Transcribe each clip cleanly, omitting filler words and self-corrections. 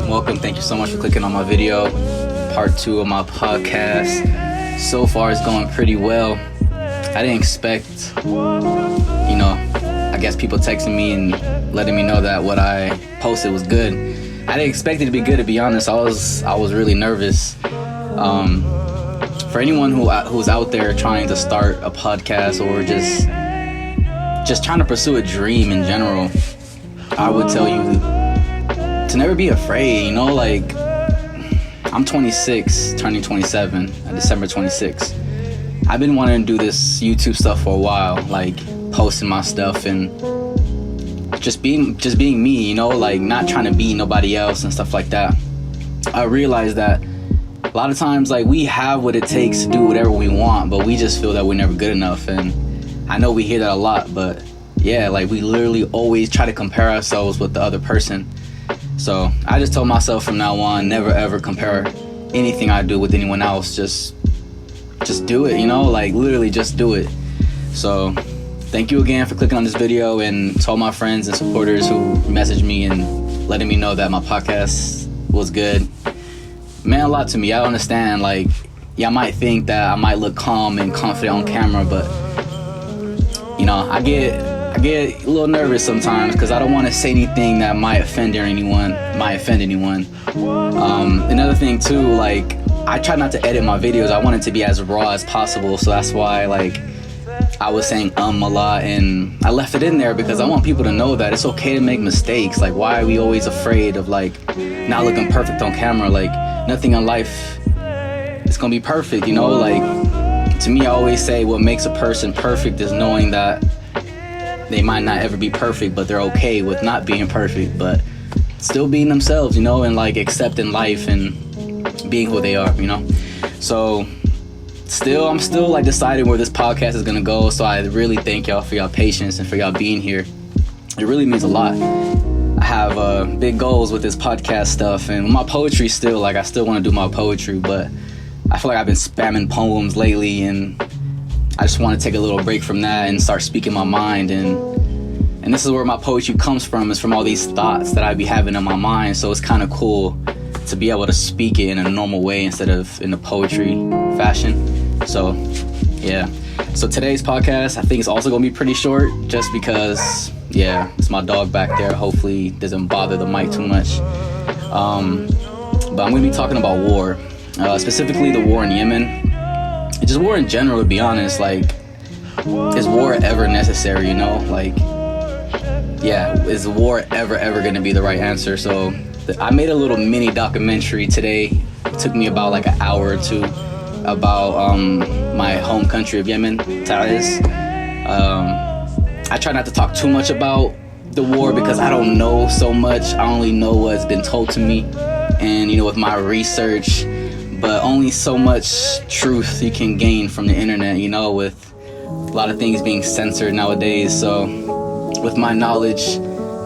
welcome. Thank you so much for clicking on my video. Part 2 of my podcast. So far, it's going pretty well. I didn't expect, I guess people texting me and letting me know that what I posted was good. I didn't expect it to be good, to be honest. I was really nervous. For anyone who's out there trying to start a podcast or just trying to pursue a dream in general, I would tell you to never be afraid. I'm 26, turning 27 on December 26. I've been wanting to do this YouTube stuff for a while, posting my stuff and just being me, not trying to be nobody else and stuff like that. I realized that a lot of times, we have what it takes to do whatever we want, but we just feel that we're never good enough. And I know we hear that a lot, but yeah, we literally always try to compare ourselves with the other person. So I just told myself from now on, never ever compare anything I do with anyone else. Just do it, literally just do it. So thank you again for clicking on this video, and to all my friends and supporters who messaged me and letting me know that my podcast was good. Meant a lot to me. I understand, y'all might think that I might look calm and confident on camera, but I get a little nervous sometimes because I don't want to say anything that might offend anyone. Another thing too, I try not to edit my videos. I want it to be as raw as possible, so that's why I was saying a lot, and I left it in there because I want people to know that it's okay to make mistakes. Why are we always afraid of not looking perfect on camera? Nothing in life is gonna be perfect, to me, I always say what makes a person perfect is knowing that they might not ever be perfect, but they're okay with not being perfect, but still being themselves, and accepting life and being who they are, So I'm still deciding where this podcast is gonna go. So I really thank y'all for y'all patience and for y'all being here. It really means a lot. I have big goals with this podcast stuff, and my poetry still, I still want to do my poetry, but I feel like I've been spamming poems lately, and I just want to take a little break from that and start speaking my mind. And this is where my poetry comes from, is from all these thoughts that I be having in my mind. So it's kind of cool to be able to speak it in a normal way instead of in a poetry fashion. So yeah. So today's podcast, I think it's also gonna be pretty short, just because it's my dog back there. Hopefully it doesn't bother the mic too much. But I'm gonna be talking about war, specifically the war in Yemen. Just war in general, to be honest. Is war ever necessary, is war ever gonna be the right answer? So I made a little mini documentary today. It took me about an hour or two about my home country of Yemen, Taiz. I try not to talk too much about the war because I don't know so much. I only know what's been told to me, and with my research, but only so much truth you can gain from the internet, with a lot of things being censored nowadays. So with my knowledge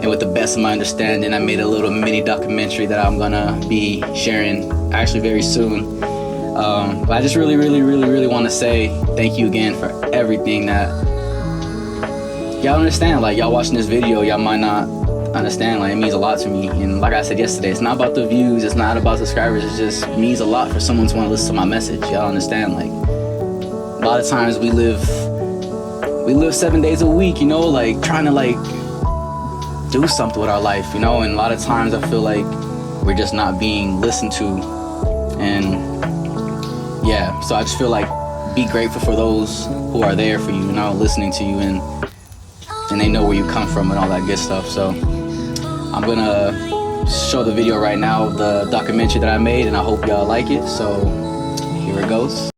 and with the best of my understanding, I made a little mini documentary that I'm gonna be sharing actually very soon. But I just really want to say thank you again for everything that y'all understand. Y'all watching this video, y'all might not understand. It means a lot to me. And like I said yesterday, it's not about the views, it's not about subscribers, it just means a lot for someone to want to listen to my message. Y'all understand? A lot of times we live 7 days a week, trying to do something with our life, and a lot of times I feel like we're just not being listened to. And so I just feel be grateful for those who are there for you, listening to you, and they know where you come from and all that good stuff. So I'm gonna show the video right now, the documentary that I made, and I hope y'all like it. So here it goes.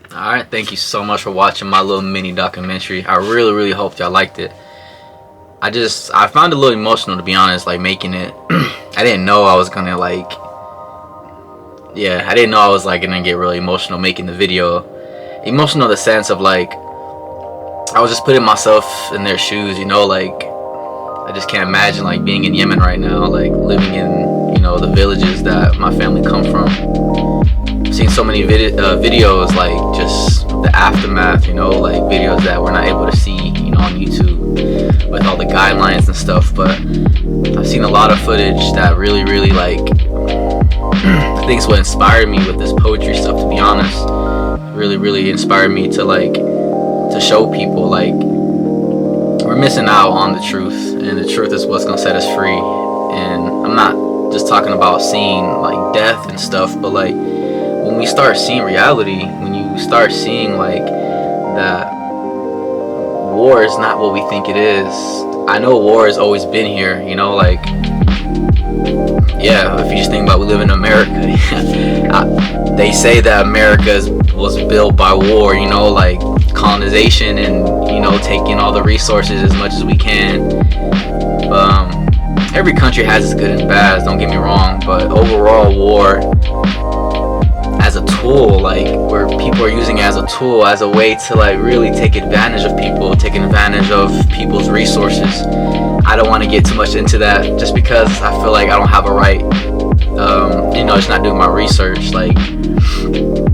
Alright, thank you so much for watching my little mini documentary. I really hope y'all liked it. I found it a little emotional, to be honest, like making it. I didn't know I was gonna like, yeah, I didn't know I was like gonna get really emotional making the video. Emotional in the sense of like, I was just putting myself in their shoes, you know, like I just can't imagine like being in Yemen right now, like living in, you know, the villages that my family come from. I've seen so many videos, like just the aftermath, you know, like videos that we're not able to see, you know, on YouTube with all the guidelines and stuff. But I've seen a lot of footage that really like, I think it's what inspired me with this poetry stuff, to be honest. Really inspired me to like, to show people like we're missing out on the truth, and the truth is what's gonna set us free. And I'm not just talking about seeing like death and stuff, but like when we start seeing reality, when you start seeing like that war is not what we think it is. I know war has always been here, you know, like, yeah, if you just think about, we live in America. They say that America was built by war, you know, like colonization and, you know, taking all the resources as much as we can. Every country has its good and bad, don't get me wrong, but overall war as a tool, like where people are using it as a tool, as a way to like really take advantage of people, taking advantage of people's resources. I don't want to get too much into that just because I feel like I don't have a right, you know, just not doing my research, like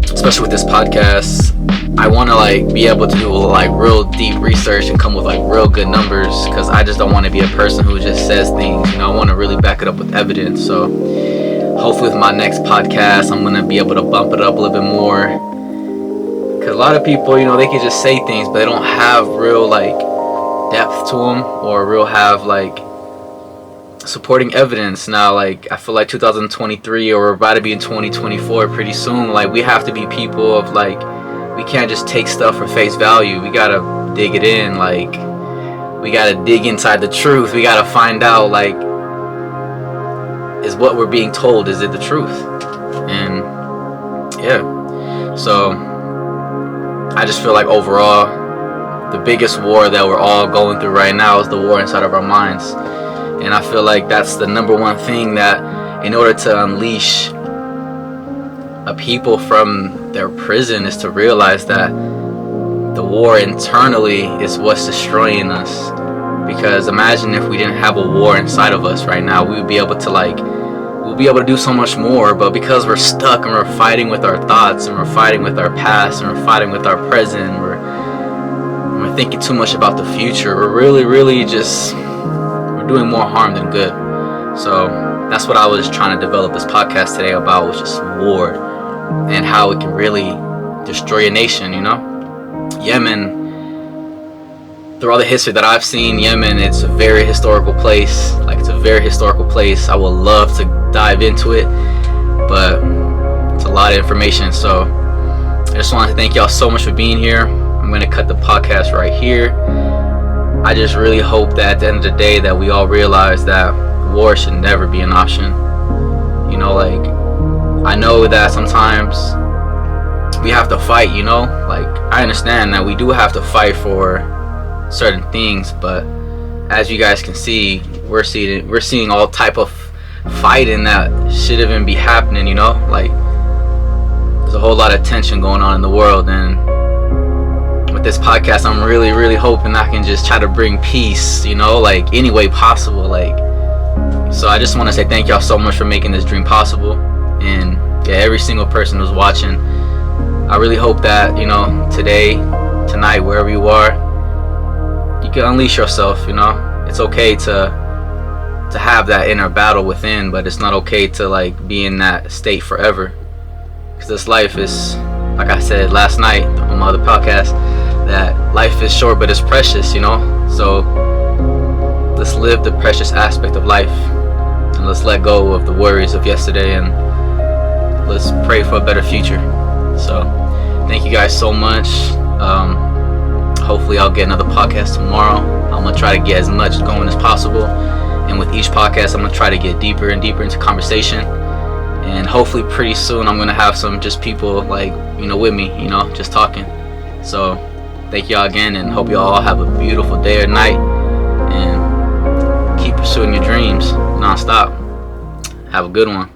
especially with this podcast. I want to like be able to do like real deep research and come with like real good numbers, because I just don't want to be a person who just says things, you know. I want to really back it up with evidence. So hopefully with my next podcast, I'm going to be able to bump it up a little bit more, because a lot of people, you know, they can just say things, but they don't have real like depth to them, or real have like supporting evidence. Now, like, I feel like 2023, or we're about to be in 2024 pretty soon, like we have to be people of like, we can't just take stuff for face value. We gotta dig it in, like we gotta dig inside the truth. We gotta find out, like, is what we're being told, is it the truth? And yeah, so I just feel like overall the biggest war that we're all going through right now is the war inside of our minds. And I feel like that's the number one thing, that in order to unleash a people from their prison is to realize that the war internally is what's destroying us. Because imagine if we didn't have a war inside of us right now, we would be able to like, we'll be able to do so much more. But because we're stuck and we're fighting with our thoughts, and we're fighting with our past, and we're fighting with our present, we're thinking too much about the future. We're really just, we're doing more harm than good. So that's what I was trying to develop this podcast today about, was just war and how it can really destroy a nation, you know? Yemen, through all the history that I've seen, Yemen, it's a very historical place. Like, it's a very historical place. I would love to dive into it, but it's a lot of information. So I just want to thank y'all so much for being here. I'm going to cut the podcast right here. I just really hope that at the end of the day that we all realize that war should never be an option. You know, like, I know that sometimes we have to fight, you know? Like, I understand that we do have to fight for certain things, but as you guys can see, we're seeing all type of fighting that shouldn't even be happening, you know? Like, there's a whole lot of tension going on in the world, and with this podcast, I'm really hoping I can just try to bring peace, you know, like, any way possible. Like, so I just want to say thank y'all so much for making this dream possible. And yeah, every single person who's watching, I really hope that, you know, today, tonight, wherever you are, you can unleash yourself. You know, it's okay to have that inner battle within, but it's not okay to, like, be in that state forever, because this life is, like I said last night on my other podcast, that life is short but it's precious, you know? So let's live the precious aspect of life, and let's let go of the worries of yesterday, and let's pray for a better future. So thank you guys so much. Hopefully I'll get another podcast tomorrow. I'm gonna try to get as much going as possible, and with each podcast I'm gonna try to get deeper and deeper into conversation, and hopefully pretty soon I'm gonna have some just people, like, you know, with me, you know, just talking. So thank y'all again, and hope y'all all have a beautiful day or night, and keep pursuing your dreams non-stop. Have a good one.